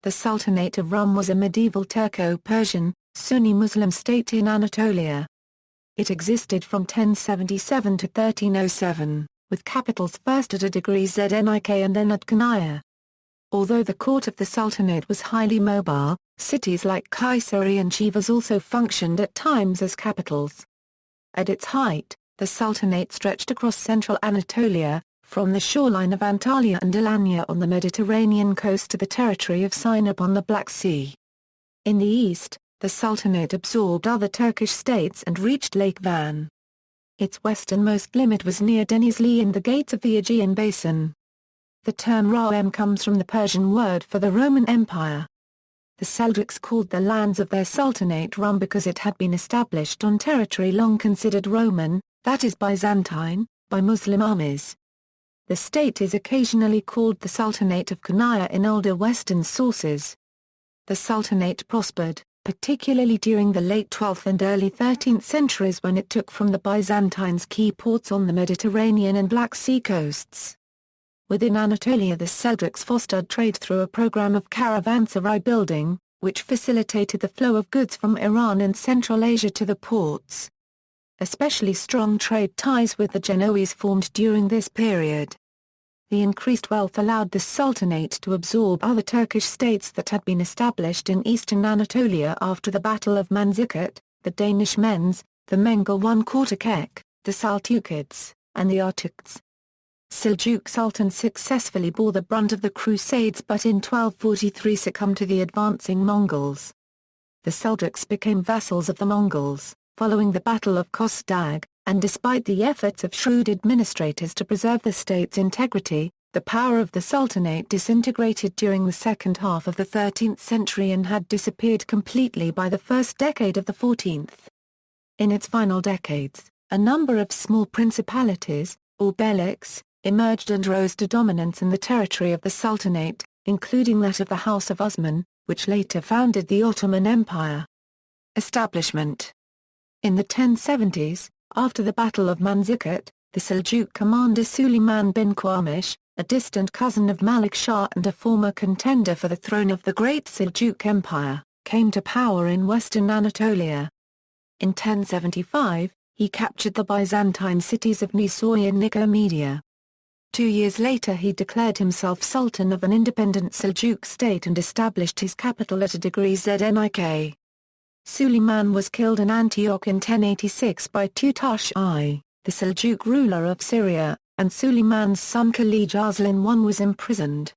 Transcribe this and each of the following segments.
the Sultanate of Rum was a medieval Turko-Persian, Sunni Muslim state in Anatolia. It existed from 1077 to 1307, with capitals first at Znik and then at Konya. Although the court of the Sultanate was highly mobile, cities like Kayseri and Sivas also functioned at times as capitals. At its height, the Sultanate stretched across central Anatolia, from the shoreline of Antalya and Alanya on the Mediterranean coast to the territory of Sinop on the Black Sea. In the east, the Sultanate absorbed other Turkish states and reached Lake Van. Its westernmost limit was near Denizli and the gates of the Aegean basin. The term Rum comes from the Persian word for the Roman Empire. The Seljuqs called the lands of their sultanate Rum because it had been established on territory long considered Roman, that is Byzantine, by Muslim armies. The state is occasionally called the Sultanate of Konya in older Western sources. The Sultanate prospered, particularly during the late 12th and early 13th centuries when it took from the Byzantines key ports on the Mediterranean and Black Sea coasts. Within Anatolia, the Seljuqs fostered trade through a program of caravanserai building, which facilitated the flow of goods from Iran and Central Asia to the ports. Especially strong trade ties with the Genoese formed during this period. The increased wealth allowed the Sultanate to absorb other Turkish states that had been established in eastern Anatolia after the Battle of Manzikert, the Danish Mens, the Mengel I Kortekek, the Seljuqids, and the Artuks. Seljuk sultans successfully bore the brunt of the Crusades but in 1243 succumbed to the advancing Mongols. The Seljuks became vassals of the Mongols, following the Battle of Kostag, and despite the efforts of shrewd administrators to preserve the state's integrity, the power of the Sultanate disintegrated during the second half of the 13th century and had disappeared completely by the first decade of the 14th. In its final decades, a number of small principalities, or beyliks, emerged and rose to dominance in the territory of the Sultanate, including that of the House of Osman, which later founded the Ottoman Empire. Establishment. In the 1070s, after the Battle of Manzikert, the Seljuk commander Süleyman bin Qamış, a distant cousin of Malik Shah and a former contender for the throne of the Great Seljuk Empire, came to power in western Anatolia. In 1075, he captured the Byzantine cities of Nicosia and Nicomedia. 2 years later he declared himself Sultan of an independent Seljuk state and established his capital at Znik. Süleyman was killed in Antioch in 1086 by Tutush I, the Seljuk ruler of Syria, and Süleyman's son Khalid Arslan I was imprisoned.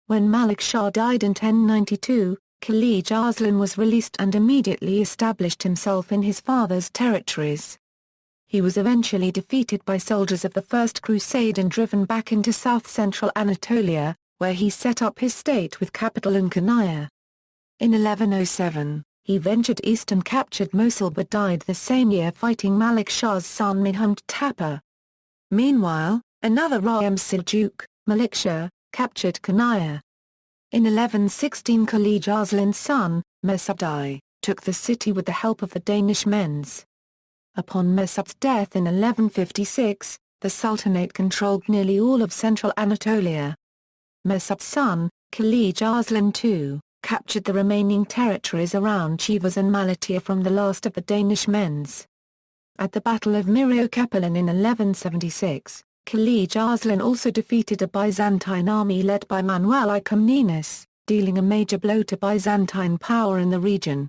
When Malik Shah died in 1092, Khalid Arslan was released and immediately established himself in his father's territories. He was eventually defeated by soldiers of the First Crusade and driven back into south-central Anatolia, where he set up his state with capital in Konya. In 1107, he ventured east and captured Mosul but died the same year fighting Malik Shah's son Mehmed Tapa. Meanwhile, another Rum Seljuk, Malik Shah, captured Konya. In 1116 Khalid Arslan's son, Mesud I, took the city with the help of the Danish Mens. Upon Mesud's death in 1156, the Sultanate controlled nearly all of central Anatolia. Mesud's son, Khalid Arslan II, captured the remaining territories around Sivas and Malatya from the last of the Danish Mens. At the Battle of Myriokepelon in 1176, Khalid Arslan also defeated a Byzantine army led by Manuel I Comnenus, dealing a major blow to Byzantine power in the region.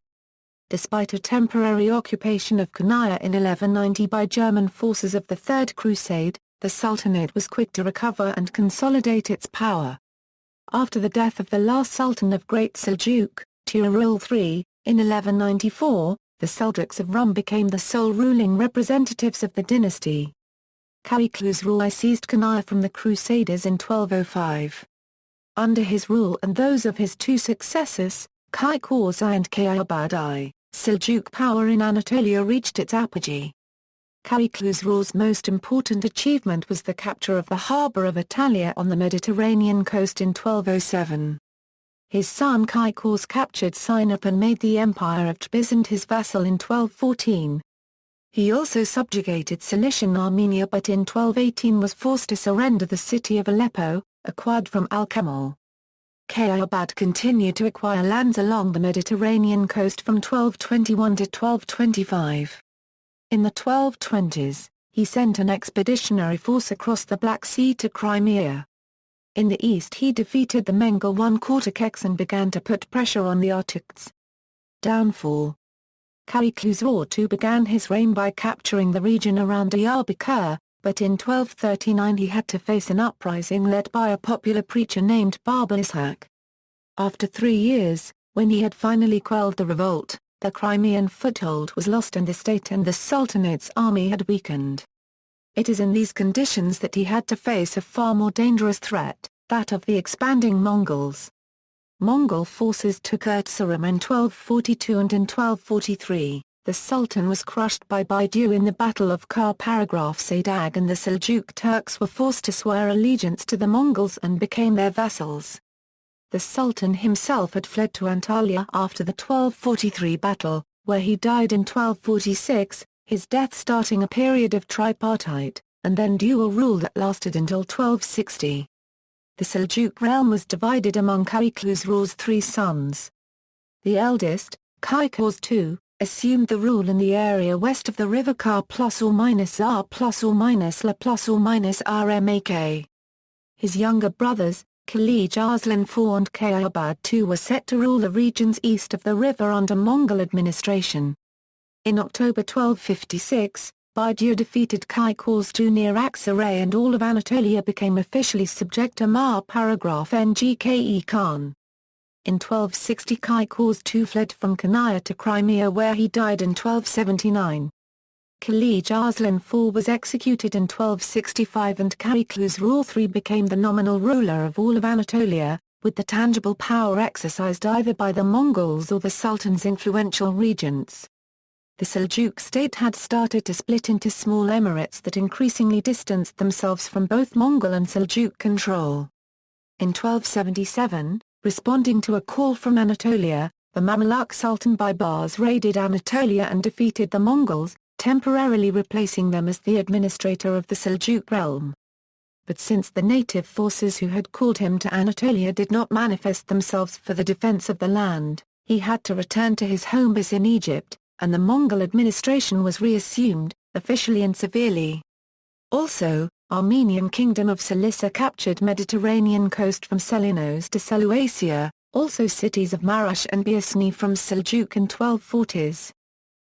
Despite a temporary occupation of Konya in 1190 by German forces of the Third Crusade, the Sultanate was quick to recover and consolidate its power. After the death of the last Sultan of Great Seljuk, Tuğrul III, in 1194, the Seljuks of Rum became the sole ruling representatives of the dynasty. Khosrow I seized Konya from the Crusaders in 1205. Under his rule and those of his two successors, Khosrow I and Kayubad I, Seljuk power in Anatolia reached its apogee. Khosrow's most important achievement was the capture of the harbour of Antalya on the Mediterranean coast in 1207. His son Khosrow captured Sinop and made the Empire of Trebizond his vassal in 1214. He also subjugated Cilician Armenia but in 1218 was forced to surrender the city of Aleppo, acquired from Al-Kamil. Kayubad continued to acquire lands along the Mediterranean coast from 1221 to 1225. In the 1220s, he sent an expeditionary force across the Black Sea to Crimea. In the east he defeated the Mongol Kortakeks and began to put pressure on the Artuks. Downfall. Kayklus II began his reign by capturing the region around Diyarbakir, but in 1239 he had to face an uprising led by a popular preacher named Baba Ishaq. After 3 years, when he had finally quelled the revolt, the Crimean foothold was lost and the state and the Sultanate's army had weakened. It is in these conditions that he had to face a far more dangerous threat, that of the expanding Mongols. Mongol forces took Erzurum in 1242 and in 1243, the Sultan was crushed by Baidu in the Battle of Kar Sadag and the Seljuk Turks were forced to swear allegiance to the Mongols and became their vassals. The Sultan himself had fled to Antalya after the 1243 battle, where he died in 1246, his death starting a period of tripartite, and then dual rule that lasted until 1260. The Seljuk realm was divided among Kayklus 3 sons. The eldest, Kaykos II, assumed the rule in the area west of the river Kar ±R ±La ±Rmak. His younger brothers, Khalij Arslan IV and Kayubad II were set to rule the regions east of the river under Mongol administration. In October 1256, Baidu defeated Kaykos II near Aksaray and all of Anatolia became officially subject to Mar Ngke Khan. In 1260 Kaykos II fled from Konya to Crimea where he died in 1279. Khalij Arslan IV was executed in 1265 and Kayklus III became the nominal ruler of all of Anatolia, with the tangible power exercised either by the Mongols or the Sultan's influential regents. The Seljuk state had started to split into small emirates that increasingly distanced themselves from both Mongol and Seljuk control. In 1277, responding to a call from Anatolia, the Mamluk Sultan Baybars raided Anatolia and defeated the Mongols, temporarily replacing them as the administrator of the Seljuk realm. But since the native forces who had called him to Anatolia did not manifest themselves for the defense of the land, he had to return to his home base in Egypt, and the Mongol administration was reassumed, officially and severely. Also, Armenian Kingdom of Cilicia captured Mediterranean coast from Selinos to Seleucia, also cities of Marash and Biasni from Seljuk in 1240s.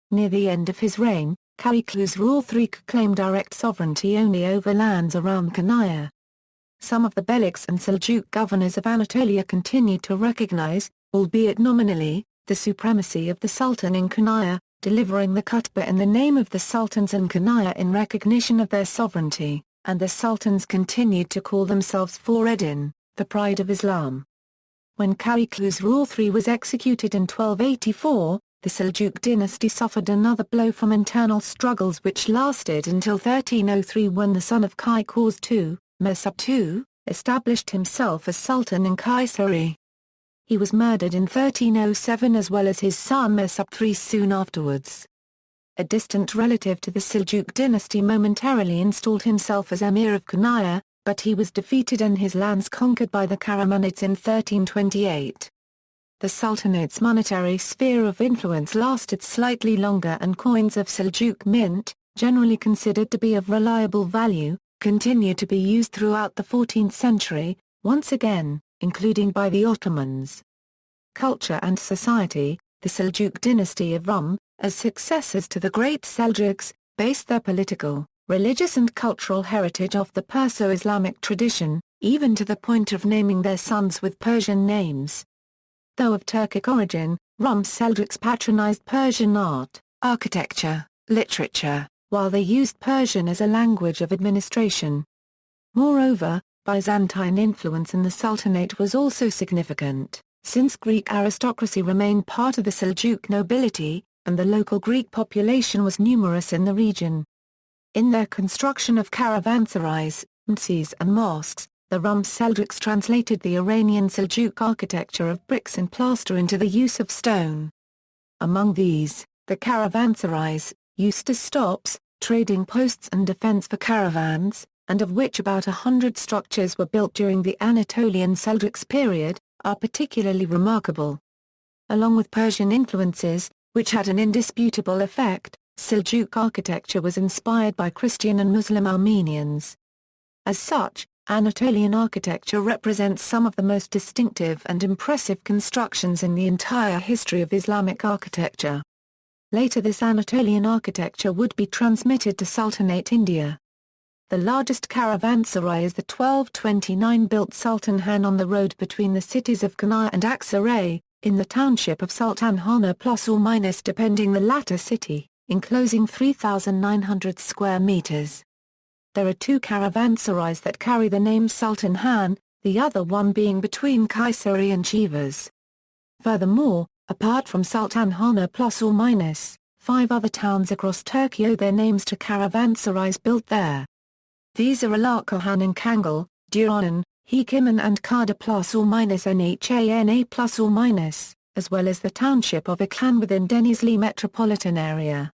Near the end of his reign, Kayklus III could claim direct sovereignty only over lands around Konya. Some of the Beyliks and Seljuk governors of Anatolia continued to recognize, albeit nominally, the supremacy of the Sultan in Konya, delivering the khutbah in the name of the Sultans in Konya in recognition of their sovereignty, and the Sultans continued to call themselves Foreddin, the pride of Islam. When Kayklus III was executed in 1284, the Seljuk dynasty suffered another blow from internal struggles which lasted until 1303 when the son of Kaykos II, Mesut II, established himself as Sultan in Kayseri. He was murdered in 1307 as well as his son Mesut III soon afterwards. A distant relative to the Seljuk dynasty momentarily installed himself as Emir of Konya, but he was defeated and his lands conquered by the Karamanids in 1328. The Sultanate's monetary sphere of influence lasted slightly longer and coins of Seljuk mint, generally considered to be of reliable value, continued to be used throughout the 14th century, once again, including by the Ottomans. Culture and society. The Seljuk dynasty of Rum, as successors to the great Seljuks, based their political, religious and cultural heritage off the Perso-Islamic tradition, even to the point of naming their sons with Persian names. Though of Turkic origin, Rum Seljuks patronized Persian art, architecture, literature, while they used Persian as a language of administration. Moreover, Byzantine influence in the Sultanate was also significant, since Greek aristocracy remained part of the Seljuk nobility, and the local Greek population was numerous in the region. In their construction of caravanserais, mosques and mosques, the Rum Seljuks translated the Iranian Seljuk architecture of bricks and plaster into the use of stone. Among these, the caravanserais, used as stops, trading posts and defense for caravans, and of which about 100 structures were built during the Anatolian Seljuks period, are particularly remarkable. Along with Persian influences, which had an indisputable effect, Seljuk architecture was inspired by Christian and Muslim Armenians. As such, Anatolian architecture represents some of the most distinctive and impressive constructions in the entire history of Islamic architecture. Later this Anatolian architecture would be transmitted to Sultanate India. The largest caravanserai is the 1229-built Sultanhan on the road between the cities of Konya and Aksaray, in the township of Sultanhana plus or minus depending the latter city, enclosing 3,900 square meters. There are two caravanserais that carry the name Sultanhan, the other one being between Kayseri and Sivas. Furthermore, apart from Sultanhana plus or minus, 5 other towns across Turkey owe their names to caravanserais built there. These are Alarkohan and Kangal, Duranan, Hikiman and Kada plus or minus Nhana plus or minus, as well as the township of Iconium within Denizli metropolitan area.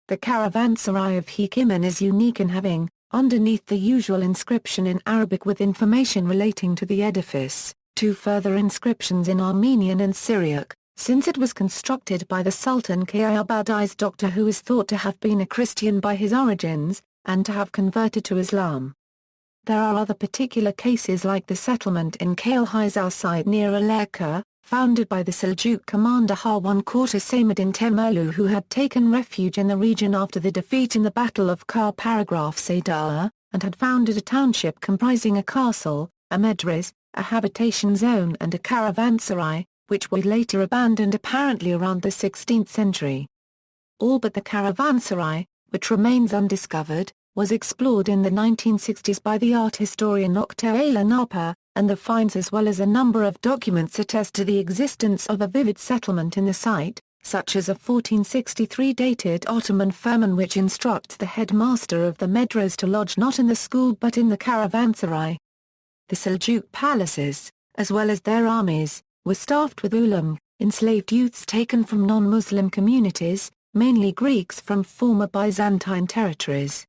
The caravanserai of Hikiman is unique in having, underneath the usual inscription in Arabic with information relating to the edifice, 2 further inscriptions in Armenian and Syriac, since it was constructed by the Sultan Kayubadai's doctor who is thought to have been a Christian by his origins, and to have converted to Islam. There are other particular cases like the settlement in Kailhizar site near Alerka, founded by the Seljuk commander Harwan Korta Samuddin Temurlu who had taken refuge in the region after the defeat in the Battle of Kar Paragraph Sadar, and had founded a township comprising a castle, a medres, a habitation zone and a caravanserai, which were later abandoned apparently around the 16th century. All but the caravanserai, which remains undiscovered, was explored in the 1960s by the art historian Oktay Alanapa, and the finds as well as a number of documents attest to the existence of a vivid settlement in the site, such as a 1463 dated Ottoman firman which instructs the headmaster of the medres to lodge not in the school but in the caravanserai. The Seljuk palaces, as well as their armies, were staffed with ulum, enslaved youths taken from non-Muslim communities, mainly Greeks from former Byzantine territories.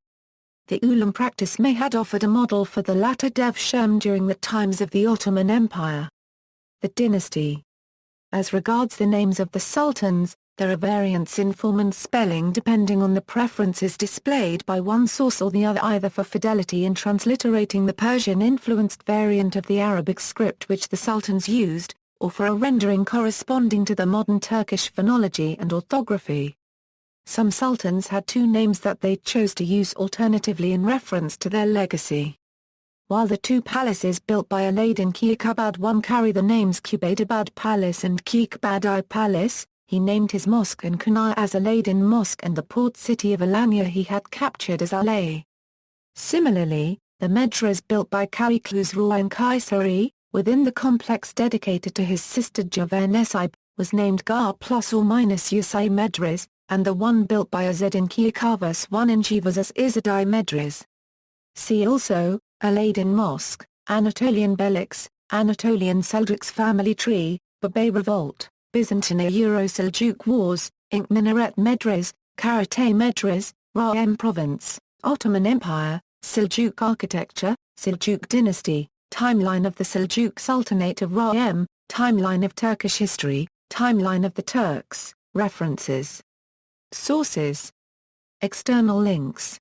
The ulum practice may had offered a model for the latter devshirme during the times of the Ottoman Empire. The dynasty. As regards the names of the sultans, there are variants in form and spelling depending on the preferences displayed by one source or the other, either for fidelity in transliterating the Persian-influenced variant of the Arabic script which the sultans used, or for a rendering corresponding to the modern Turkish phonology and orthography. Some sultans had 2 names that they chose to use alternatively in reference to their legacy. While the 2 palaces built by Alaeddin Keykubat I carry the names Kubaydabad Palace and Keykubat Palace, he named his mosque in Konya as Alaeddin Mosque and the port city of Alanya he had captured as Alay. Similarly, the medres built by Kaykluzru in Kayseri, within the complex dedicated to his sister Javanessaib, was named Gar plus or minus Yusay Medres, and the one built by Azedin Keykubat I in Sivas as Izadai Medres. See also, Alaeddin Mosque, Anatolian Beyliks, Anatolian Seljuks family tree, Babay Revolt, Byzantine Euro-Seljuk Wars, Ink Minaret Medres, Karatay Medres, Rum Province, Ottoman Empire, Seljuk architecture, Seljuk dynasty, timeline of the Seljuk Sultanate of Rum, timeline of Turkish history, timeline of the Turks, references. Sources. External links.